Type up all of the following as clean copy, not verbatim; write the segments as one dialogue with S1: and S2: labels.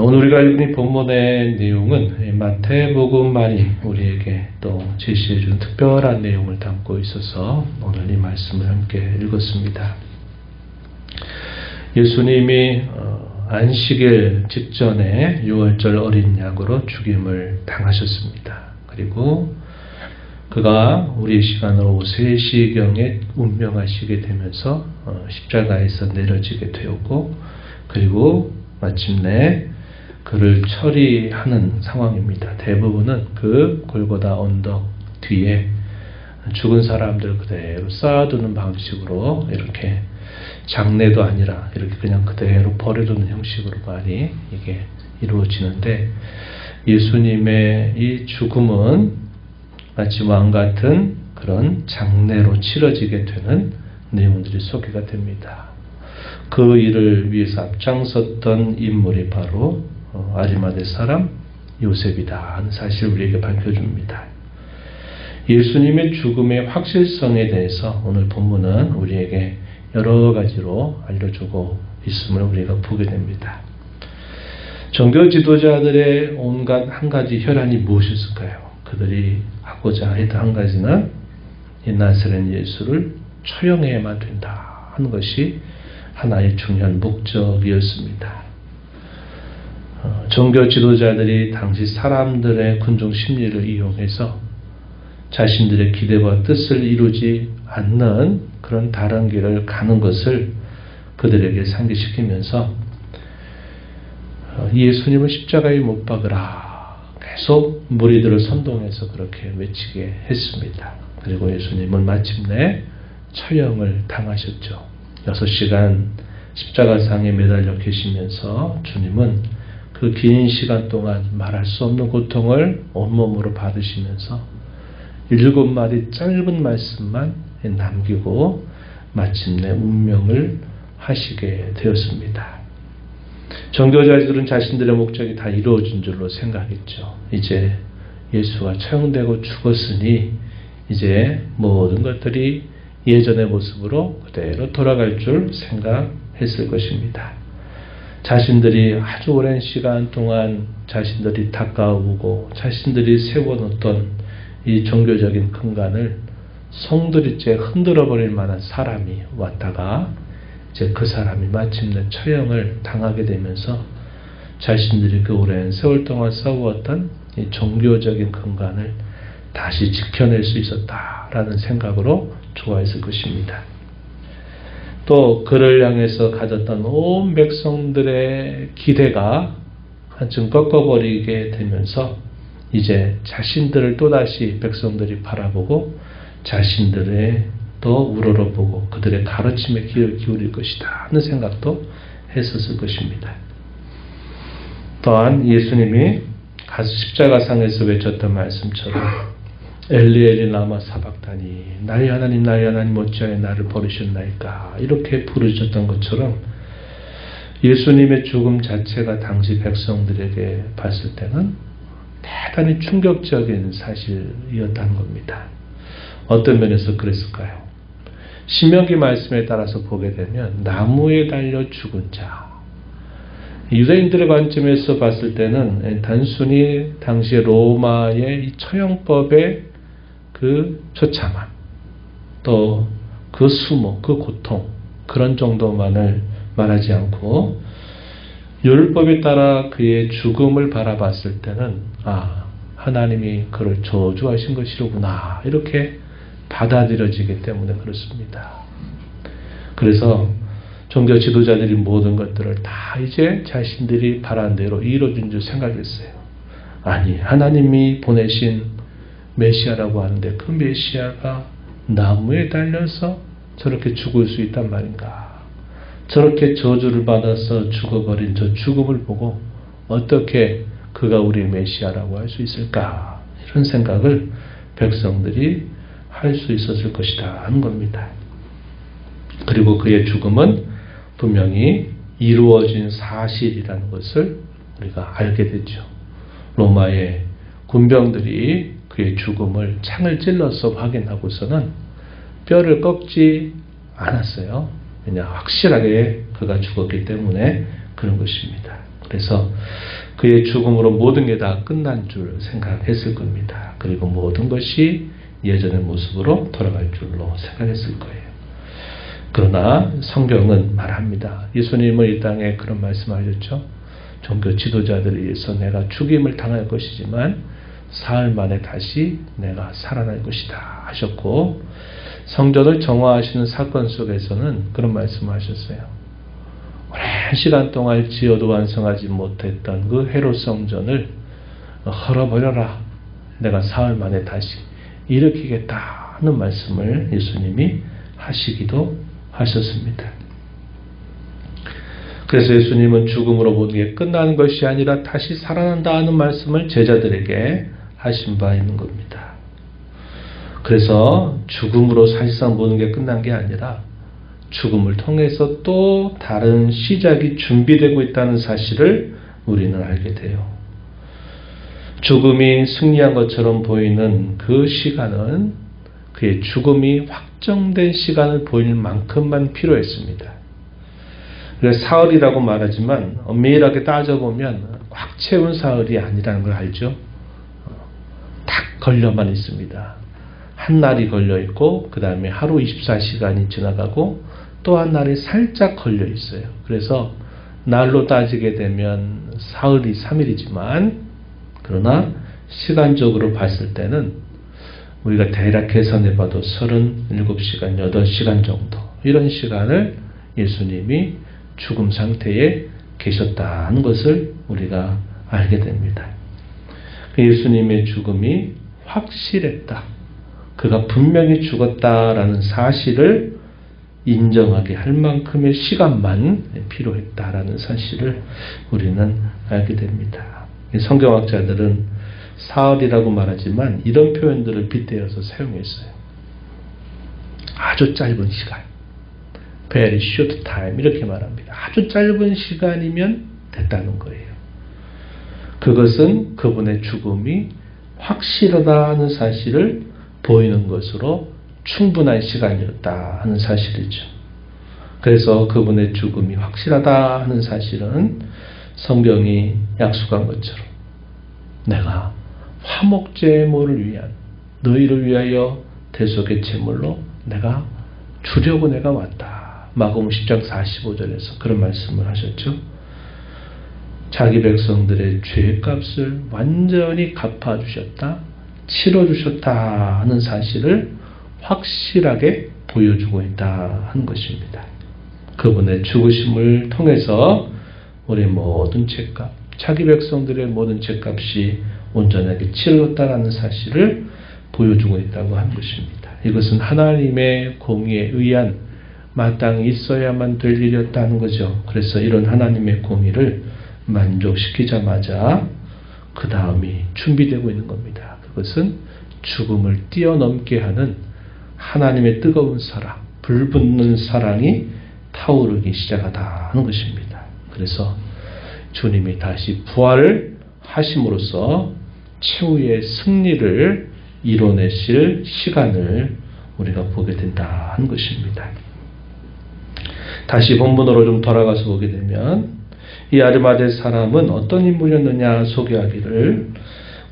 S1: 오늘 우리가 읽은 이 본문의 내용은 마태복음만이 우리에게 또 제시해준 특별한 내용을 담고 있어서 오늘 이 말씀을 함께 읽었습니다. 예수님이 안식일 직전에 6월절 어린 양으로 죽임을 당하셨습니다. 그리고 그가 우리 시간으로 3시경에 운명하시게 되면서 십자가에서 내려지게 되었고, 그리고 마침내 그를 처리하는 상황입니다. 대부분은 그 골고다 언덕 뒤에 죽은 사람들 그대로 쌓아두는 방식으로, 이렇게 장례도 아니라 이렇게 그냥 그대로 버려두는 형식으로 많이 이게 이루어지는데, 예수님의 이 죽음은 마치 왕 같은 그런 장례로 치러지게 되는 내용들이 소개가 됩니다. 그 일을 위해서 앞장섰던 인물이 바로 아리마대 사람 요셉이다 하는 사실을 우리에게 밝혀줍니다. 예수님의 죽음의 확실성에 대해서 오늘 본문은 우리에게 여러 가지로 알려주고 있음을 우리가 보게 됩니다. 종교 지도자들의 온갖 한 가지 혈안이 무엇이었을까요? 그들이 하고자 했던 한 가지는 이 나사렛 예수를 처형해야만 된다 하는 것이 하나의 중요한 목적이었습니다. 종교 지도자들이 당시 사람들의 군중 심리를 이용해서 자신들의 기대와 뜻을 이루지 않는 그런 다른 길을 가는 것을 그들에게 상기시키면서 예수님을 십자가에 못 박으라 계속 무리들을 선동해서 그렇게 외치게 했습니다. 그리고 예수님은 마침내 처형을 당하셨죠. 6시간 십자가상에 매달려 계시면서 주님은 그 긴 시간 동안 말할 수 없는 고통을 온몸으로 받으시면서 7마디 짧은 말씀만 남기고 마침내 운명을 하시게 되었습니다. 종교자들은 자신들의 목적이 다 이루어진 줄로 생각했죠. 이제 예수가 처형되고 죽었으니 이제 모든 것들이 예전의 모습으로 그대로 돌아갈 줄 생각했을 것입니다. 자신들이 아주 오랜 시간 동안 자신들이 닦아오고 자신들이 세워놓던 이 종교적인 근간을 송두리째 흔들어버릴 만한 사람이 왔다가 이제 그 사람이 마침내 처형을 당하게 되면서 자신들이 그 오랜 세월 동안 쌓아왔던 이 종교적인 근간을 다시 지켜낼 수 있었다라는 생각으로 좋아했을 것입니다. 또 그를 향해서 가졌던 온 백성들의 기대가 한층 꺾어버리게 되면서 이제 자신들을 또다시 백성들이 바라보고 자신들의 또 우러러보고 그들의 가르침에 귀를 기울일 것이다 하는 생각도 했었을 것입니다. 또한 예수님이 십자가상에서 외쳤던 말씀처럼 엘리 엘리 라마 사박다니 나의 하나님 어찌하여 나를 버리셨나이까 이렇게 부르셨던 것처럼 예수님의 죽음 자체가 당시 백성들에게 봤을 때는 대단히 충격적인 사실이었다는 겁니다. 어떤 면에서 그랬을까요? 신명기 말씀에 따라서 보게 되면 나무에 달려 죽은 자, 유대인들의 관점에서 봤을 때는 단순히 당시 로마의 이 처형법의 그 처참함, 또 그 수모, 그 고통, 그런 정도만을 말하지 않고 율법에 따라 그의 죽음을 바라봤을 때는 하나님이 그를 저주하신 것이로구나 이렇게 받아들여지기 때문에 그렇습니다. 그래서 종교 지도자들이 모든 것들을 다 이제 자신들이 바란 대로 이루어진 줄 생각했어요. 아니, 하나님이 보내신 메시아라고 하는데 그 메시아가 나무에 달려서 저렇게 죽을 수 있단 말인가? 저렇게 저주를 받아서 죽어버린 저 죽음을 보고 어떻게 그가 우리 메시아라고 할 수 있을까? 이런 생각을 백성들이 할 수 있었을 것이다 하는 겁니다. 그리고 그의 죽음은 분명히 이루어진 사실이라는 것을 우리가 알게 되죠. 로마의 군병들이 그의 죽음을 창을 찔러서 확인하고서는 뼈를 꺾지 않았어요. 그냥 확실하게 그가 죽었기 때문에 그런 것입니다. 그래서 그의 죽음으로 모든 게 다 끝난 줄 생각했을 겁니다. 그리고 모든 것이 예전의 모습으로 돌아갈 줄로 생각했을 거예요. 그러나 성경은 말합니다. 예수님은 이 땅에 그런 말씀하셨죠. 종교 지도자들에 의해서 내가 죽임을 당할 것이지만 사흘 만에 다시 내가 살아날 것이다 하셨고, 성전을 정화하시는 사건 속에서는 그런 말씀하셨어요. 오랜 시간 동안 지어도 완성하지 못했던 그 헤롯 성전을 헐어버려라. 내가 사흘 만에 다시 일으키겠다 하는 말씀을 예수님이 하시기도 하셨습니다. 그래서 예수님은 죽음으로 모든 게 끝나는 것이 아니라 다시 살아난다 하는 말씀을 제자들에게 하신 바 있는 겁니다. 그래서 죽음으로 사실상 모든 게 끝난 게 아니라 죽음을 통해서 또 다른 시작이 준비되고 있다는 사실을 우리는 알게 돼요. 죽음이 승리한 것처럼 보이는 그 시간은 그의 죽음이 확정된 시간을 보일 만큼만 필요했습니다. 그래서 사흘이라고 말하지만 엄밀하게 따져보면 꽉 채운 사흘이 아니라는 걸 알죠. 딱 걸려만 있습니다. 한 날이 걸려 있고 그 다음에 하루 24시간이 지나가고 또 한 날이 살짝 걸려 있어요. 그래서 날로 따지게 되면 사흘이 3일이지만 그러나 시간적으로 봤을 때는 우리가 대략 계산해 봐도 37시간, 8시간 정도 이런 시간을 예수님이 죽음 상태에 계셨다는 것을 우리가 알게 됩니다. 예수님의 죽음이 확실했다. 그가 분명히 죽었다라는 사실을 인정하게 할 만큼의 시간만 필요했다라는 사실을 우리는 알게 됩니다. 성경학자들은 사흘이라고 말하지만 이런 표현들을 빗대어서 사용했어요. 아주 짧은 시간, very short time 이렇게 말합니다. 아주 짧은 시간이면 됐다는 거예요. 그것은 그분의 죽음이 확실하다는 사실을 보이는 것으로 충분한 시간이었다 하는 사실이죠. 그래서 그분의 죽음이 확실하다 하는 사실은 성경이 약속한 것처럼 내가 화목제물을 위한 너희를 위하여 대속의 제물로 내가 주려고 내가 왔다. 마가복음 10장 45절에서 그런 말씀을 하셨죠. 자기 백성들의 죄값을 완전히 갚아주셨다, 치러주셨다 하는 사실을 확실하게 보여주고 있다 하는 것입니다. 그분의 죽으심을 통해서 우리 모든 죄값, 자기 백성들의 모든 죄값이 온전하게 치러졌다는 사실을 보여주고 있다고 하는 것입니다. 이것은 하나님의 공의에 의한 마땅히 있어야만 될 일이었다는 거죠. 그래서 이런 하나님의 공의를 만족시키자마자 그 다음이 준비되고 있는 겁니다. 그것은 죽음을 뛰어넘게 하는 하나님의 뜨거운 사랑, 불붙는 사랑이 타오르기 시작하다 하는 것입니다. 그래서 주님이 다시 부활을 하심으로써 최후의 승리를 이뤄내실 시간을 우리가 보게 된다 하는 것입니다. 다시 본문으로 좀 돌아가서 보게 되면 이 아르마대 사람은 어떤 인물이었느냐 소개하기를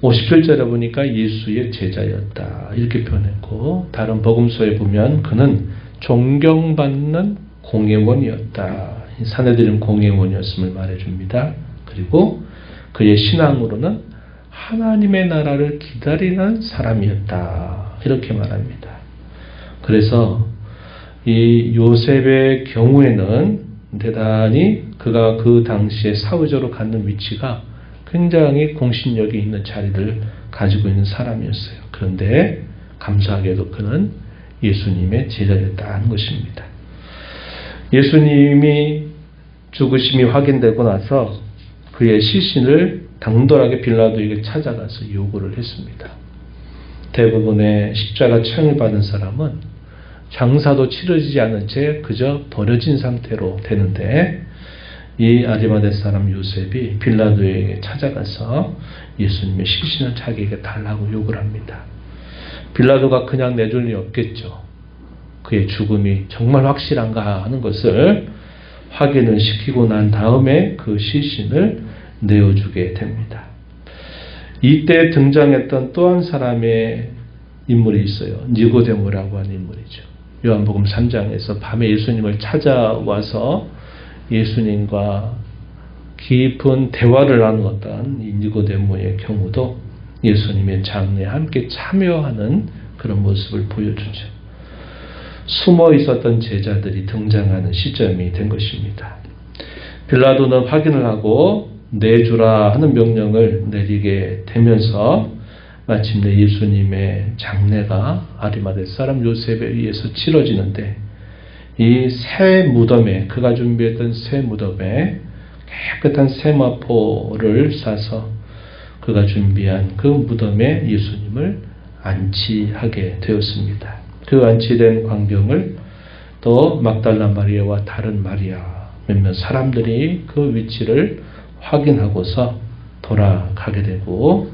S1: 57절에 보니까 예수의 제자였다 이렇게 표현했고, 다른 복음서에 보면 그는 존경받는 공예원이었다, 사내들은 공예원이었음을 말해줍니다. 그리고 그의 신앙으로는 하나님의 나라를 기다리는 사람이었다 이렇게 말합니다. 그래서 이 요셉의 경우에는 대단히 그가 그 당시에 사회적으로 갖는 위치가 굉장히 공신력이 있는 자리를 가지고 있는 사람이었어요. 그런데 감사하게도 그는 예수님의 제자였다는 것입니다. 예수님이 죽으심이 확인되고 나서 그의 시신을 당돌하게 빌라도에게 찾아가서 요구를 했습니다. 대부분의 십자가 처형을 받은 사람은 장사도 치러지지 않은 채 그저 버려진 상태로 되는데, 이 아리마대 사람 요셉이 빌라도에게 찾아가서 예수님의 시신을 자기에게 달라고 요구를 합니다. 빌라도가 그냥 내줄 리 없겠죠. 그의 죽음이 정말 확실한가 하는 것을 확인을 시키고 난 다음에 그 시신을 내어주게 됩니다. 이때 등장했던 또 한 사람의 인물이 있어요. 니고데모라고 하는 인물이죠. 요한복음 3장에서 밤에 예수님을 찾아와서 예수님과 깊은 대화를 나누었던 이 니고데모의 경우도 예수님의 장례에 함께 참여하는 그런 모습을 보여주죠. 숨어 있었던 제자들이 등장하는 시점이 된 것입니다. 빌라도는 확인을 하고 내주라 하는 명령을 내리게 되면서 마침내 예수님의 장례가 아리마대 사람 요셉에 의해서 치러지는데, 이 새 무덤에, 그가 준비했던 새 무덤에 깨끗한 세마포를 싸서 그가 준비한 그 무덤에 예수님을 안치하게 되었습니다. 그 안치된 광경을 또 막달라 마리아와 다른 마리아 몇몇 사람들이 그 위치를 확인하고서 돌아가게 되고,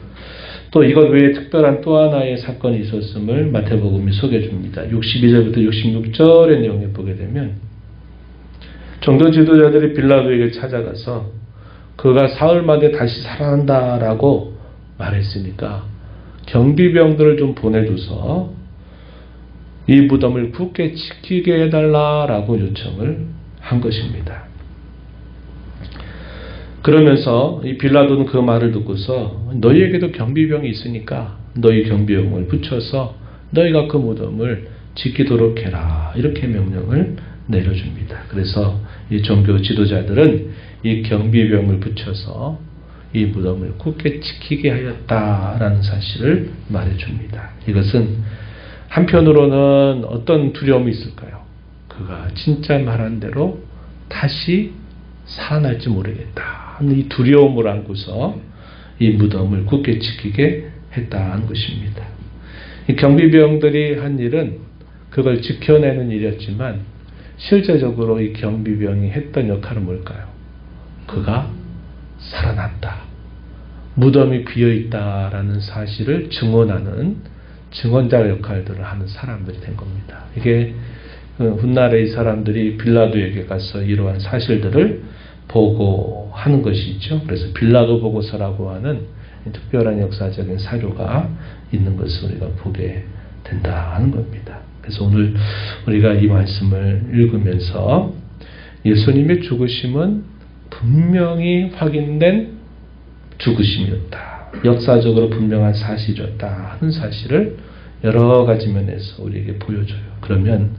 S1: 또 이것 외에 특별한 또 하나의 사건이 있었음을 마태복음이 소개해 줍니다. 62절부터 66절의 내용에 보게 되면, 종교 지도자들이 빌라도에게 찾아가서 그가 사흘 만에 다시 살아난다라고 말했으니까 경비병들을 좀 보내줘서 이 무덤을 굳게 지키게 해달라라고 요청을 한 것입니다. 그러면서 이 빌라도는 그 말을 듣고서 너희에게도 경비병이 있으니까 너희 경비병을 붙여서 너희가 그 무덤을 지키도록 해라, 이렇게 명령을 내려줍니다. 그래서 이 종교 지도자들은 이 경비병을 붙여서 이 무덤을 굳게 지키게 하였다라는 사실을 말해줍니다. 이것은 한편으로는 어떤 두려움이 있을까요? 그가 진짜 말한 대로 다시 살아날지 모르겠다, 이 두려움을 안고서 이 무덤을 굳게 지키게 했다는 것입니다. 이 경비병들이 한 일은 그걸 지켜내는 일이었지만, 실제적으로 이 경비병이 했던 역할은 뭘까요? 그가 살아났다, 무덤이 비어있다라는 사실을 증언하는 증언자 역할들을 하는 사람들이 된 겁니다. 이게 훗날에 이 사람들이 빌라도에게 가서 이러한 사실들을 보고하는 것이죠. 그래서 빌라도 보고서라고 하는 특별한 역사적인 사료가 있는 것을 우리가 보게 된다는 겁니다. 그래서 오늘 우리가 이 말씀을 읽으면서 예수님의 죽으심은 분명히 확인된 죽으심이었다, 역사적으로 분명한 사실이었다 하는 사실을 여러 가지 면에서 우리에게 보여줘요. 그러면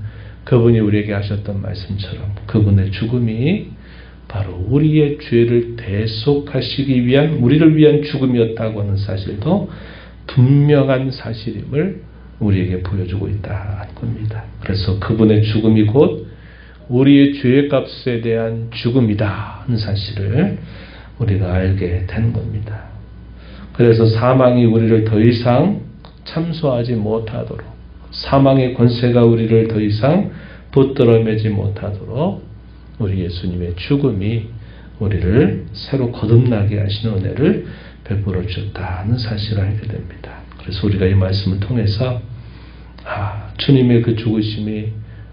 S1: 그분이 우리에게 하셨던 말씀처럼 그분의 죽음이 바로 우리의 죄를 대속하시기 위한, 우리를 위한 죽음이었다고 하는 사실도 분명한 사실임을 우리에게 보여주고 있다는 겁니다. 그래서 그분의 죽음이 곧 우리의 죄의 값에 대한 죽음이다 하는 사실을 우리가 알게 된 겁니다. 그래서 사망이 우리를 더 이상 참소하지 못하도록, 사망의 권세가 우리를 더 이상 붙들어매지 못하도록 우리 예수님의 죽음이 우리를 새로 거듭나게 하시는 은혜를 베풀어 주셨다는 사실을 알게 됩니다. 그래서 우리가 이 말씀을 통해서 주님의 그 죽으심이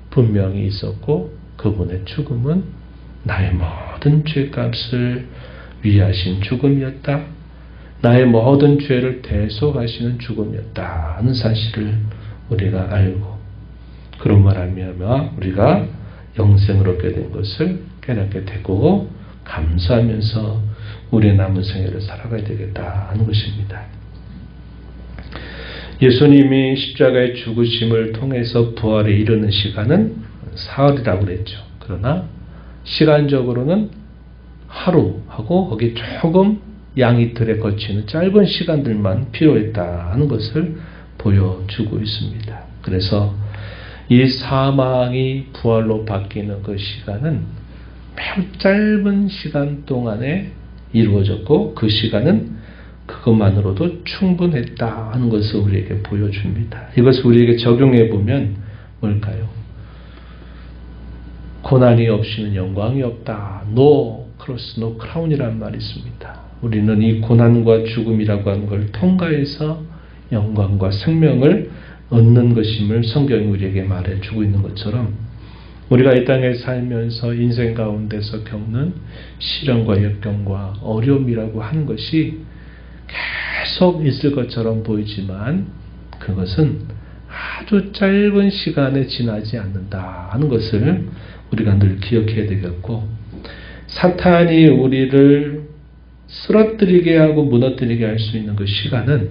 S1: 분명히 있었고, 그분의 죽음은 나의 모든 죄값을 위하신 죽음이었다, 나의 모든 죄를 대속하시는 죽음이었다 하는 사실을 우리가 알고, 그런 말하면 우리가 영생을 얻게 된 것을 깨닫게 되고 감사하면서 우리의 남은 생애를 살아가야 되겠다 하는 것입니다. 예수님이 십자가의 죽으심을 통해서 부활에 이르는 시간은 사흘이라고 그랬죠. 그러나 시간적으로는 하루하고 거기 조금 양이틀에 거치는 짧은 시간들만 필요했다 하는 것을 보여주고 있습니다. 그래서 이 사망이 부활로 바뀌는 그 시간은 매우 짧은 시간 동안에 이루어졌고, 그 시간은 그것만으로도 충분했다 하는 것을 우리에게 보여줍니다. 이것을 우리에게 적용해 보면 뭘까요? 고난이 없이는 영광이 없다. No cross, no crown이라는 말이 있습니다. 우리는 이 고난과 죽음이라고 하는 걸 통과해서 영광과 생명을 얻는 것임을 성경이 우리에게 말해주고 있는 것처럼, 우리가 이 땅에 살면서 인생 가운데서 겪는 시련과 역경과 어려움이라고 하는 것이 계속 있을 것처럼 보이지만 그것은 아주 짧은 시간에 지나지 않는다 하는 것을 우리가 늘 기억해야 되겠고, 사탄이 우리를 쓰러뜨리게 하고 무너뜨리게 할 수 있는 그 시간은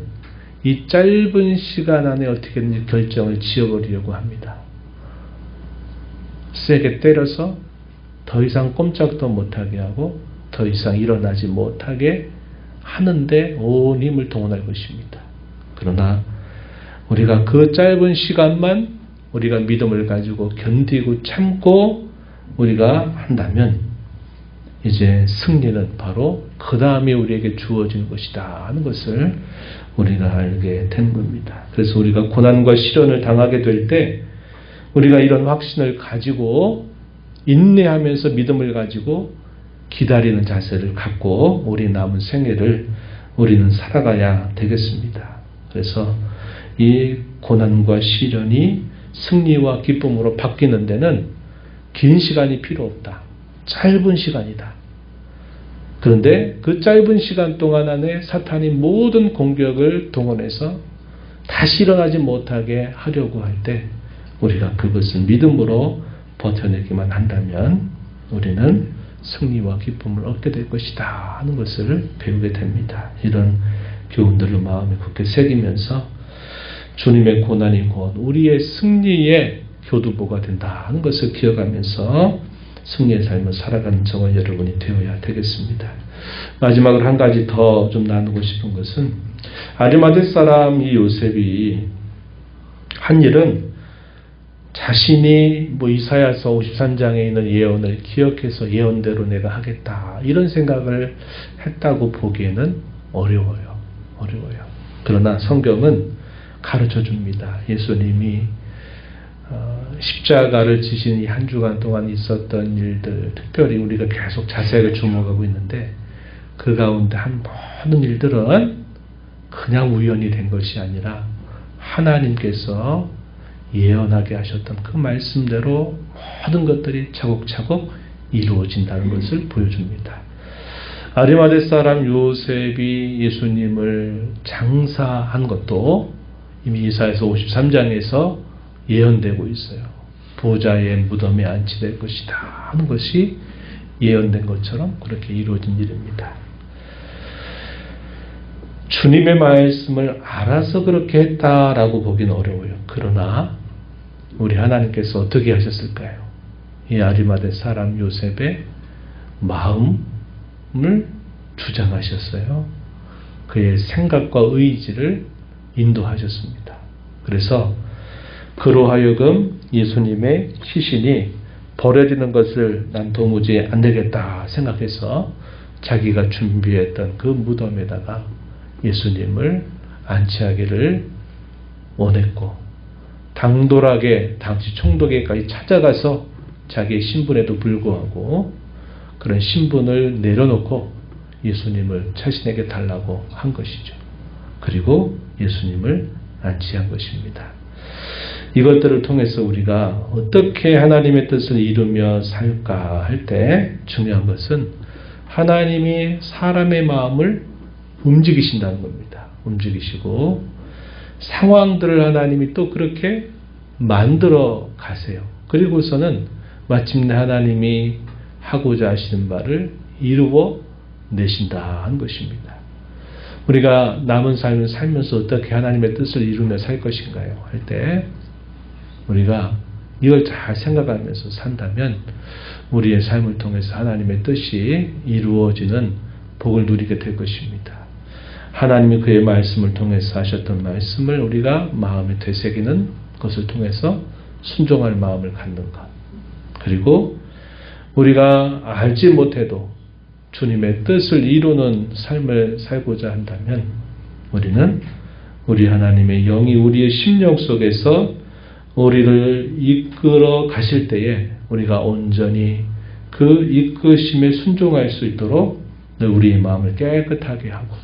S1: 이 짧은 시간 안에 어떻게든지 결정을 지어버리려고 합니다. 세게 때려서 더 이상 꼼짝도 못하게 하고 더 이상 일어나지 못하게 하는데 온 힘을 동원할 것입니다. 그러나 우리가 그 짧은 시간만 우리가 믿음을 가지고 견디고 참고 우리가 한다면 이제 승리는 바로 그 다음에 우리에게 주어지는 것이다 하는 것을 우리가 알게 된 겁니다. 그래서 우리가 고난과 시련을 당하게 될 때 우리가 이런 확신을 가지고 인내하면서 믿음을 가지고 기다리는 자세를 갖고 우리 남은 생애를 우리는 살아가야 되겠습니다. 그래서 이 고난과 시련이 승리와 기쁨으로 바뀌는 데는 긴 시간이 필요 없다. 짧은 시간이다. 그런데 그 짧은 시간 동안 안에 사탄이 모든 공격을 동원해서 다시 일어나지 못하게 하려고 할 때 우리가 그것을 믿음으로 버텨내기만 한다면 우리는 승리와 기쁨을 얻게 될 것이다 하는 것을 배우게 됩니다. 이런 교훈들을 마음에 굳게 새기면서 주님의 고난이 곧 우리의 승리의 교두보가 된다 하는 것을 기억하면서 승리의 삶을 살아가는 저와 여러분이 되어야 되겠습니다. 마지막으로 한 가지 더 좀 나누고 싶은 것은 아리마대 사람 이 요셉이 한 일은 자신이 이사야서 53장에 있는 예언을 기억해서 예언대로 내가 하겠다 이런 생각을 했다고 보기에는 어려워요. 그러나 성경은 가르쳐 줍니다. 예수님이 십자가를 지신 이 한 주간 동안 있었던 일들, 특별히 우리가 계속 자세하게 주목하고 있는데 그 가운데 한 모든 일들은 그냥 우연이 된 것이 아니라 하나님께서 예언하게 하셨던 그 말씀대로 모든 것들이 차곡차곡 이루어진다는 것을 보여줍니다. 아리마대 사람 요셉이 예수님을 장사한 것도 이미 이사야서 53장에서 예언되고 있어요. 보좌의 무덤에 안치될 것이다 하는 것이 예언된 것처럼 그렇게 이루어진 일입니다. 주님의 말씀을 알아서 그렇게 했다라고 보기는 어려워요. 그러나 우리 하나님께서 어떻게 하셨을까요? 이 아리마대 사람 요셉의 마음을 주장하셨어요. 그의 생각과 의지를 인도하셨습니다. 그래서 그로 하여금 예수님의 시신이 버려지는 것을 난 도무지 안 되겠다 생각해서 자기가 준비했던 그 무덤에다가 예수님을 안치하기를 원했고 당돌하게 당시 총독에까지 찾아가서 자기의 신분에도 불구하고 그런 신분을 내려놓고 예수님을 자신에게 달라고 한 것이죠. 그리고 예수님을 안치한 것입니다. 이것들을 통해서 우리가 어떻게 하나님의 뜻을 이루며 살까 할 때 중요한 것은 하나님이 사람의 마음을 움직이신다는 겁니다. 움직이시고 상황들을 하나님이 또 그렇게 만들어 가세요. 그리고서는 마침내 하나님이 하고자 하시는 바를 이루어 내신다 한 것입니다. 우리가 남은 삶을 살면서 어떻게 하나님의 뜻을 이루며 살 것인가요? 할 때 우리가 이걸 잘 생각하면서 산다면 우리의 삶을 통해서 하나님의 뜻이 이루어지는 복을 누리게 될 것입니다. 하나님이 그의 말씀을 통해서 하셨던 말씀을 우리가 마음에 되새기는 것을 통해서 순종할 마음을 갖는 것. 그리고 우리가 알지 못해도 주님의 뜻을 이루는 삶을 살고자 한다면 우리는 우리 하나님의 영이 우리의 심령 속에서 우리를 이끌어 가실 때에 우리가 온전히 그 이끄심에 순종할 수 있도록 우리의 마음을 깨끗하게 하고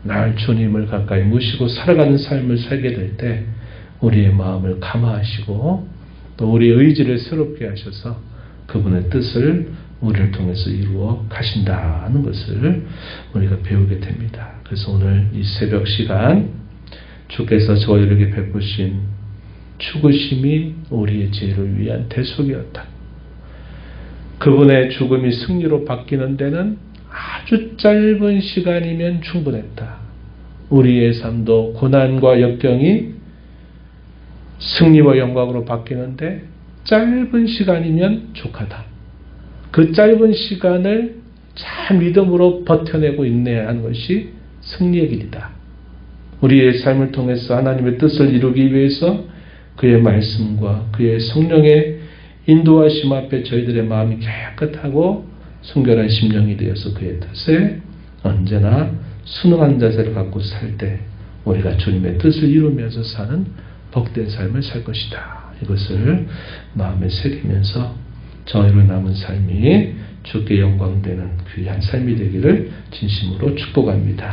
S1: 날 주님을 가까이 모시고 살아가는 삶을 살게 될 때 우리의 마음을 감화하시고 또 우리의 의지를 새롭게 하셔서 그분의 뜻을 우리를 통해서 이루어 가신다는 것을 우리가 배우게 됩니다. 그래서 오늘 이 새벽 시간 주께서 저희에게 베푸신 죽으심이 우리의 죄를 위한 대속이었다. 그분의 죽음이 승리로 바뀌는 데는 아주 짧은 시간이면 충분했다. 우리의 삶도 고난과 역경이 승리와 영광으로 바뀌는데 짧은 시간이면 족하다. 그 짧은 시간을 잘 믿음으로 버텨내고 인내하는 것이 승리의 길이다. 우리의 삶을 통해서 하나님의 뜻을 이루기 위해서 그의 말씀과 그의 성령의 인도하심 앞에 저희들의 마음이 깨끗하고 순결한 심령이 되어서 그의 뜻에 언제나 순응한 자세를 갖고 살 때 우리가 주님의 뜻을 이루면서 사는 복된 삶을 살 것이다. 이것을 마음에 새기면서 저희로 남은 삶이 주께 영광되는 귀한 삶이 되기를 진심으로 축복합니다.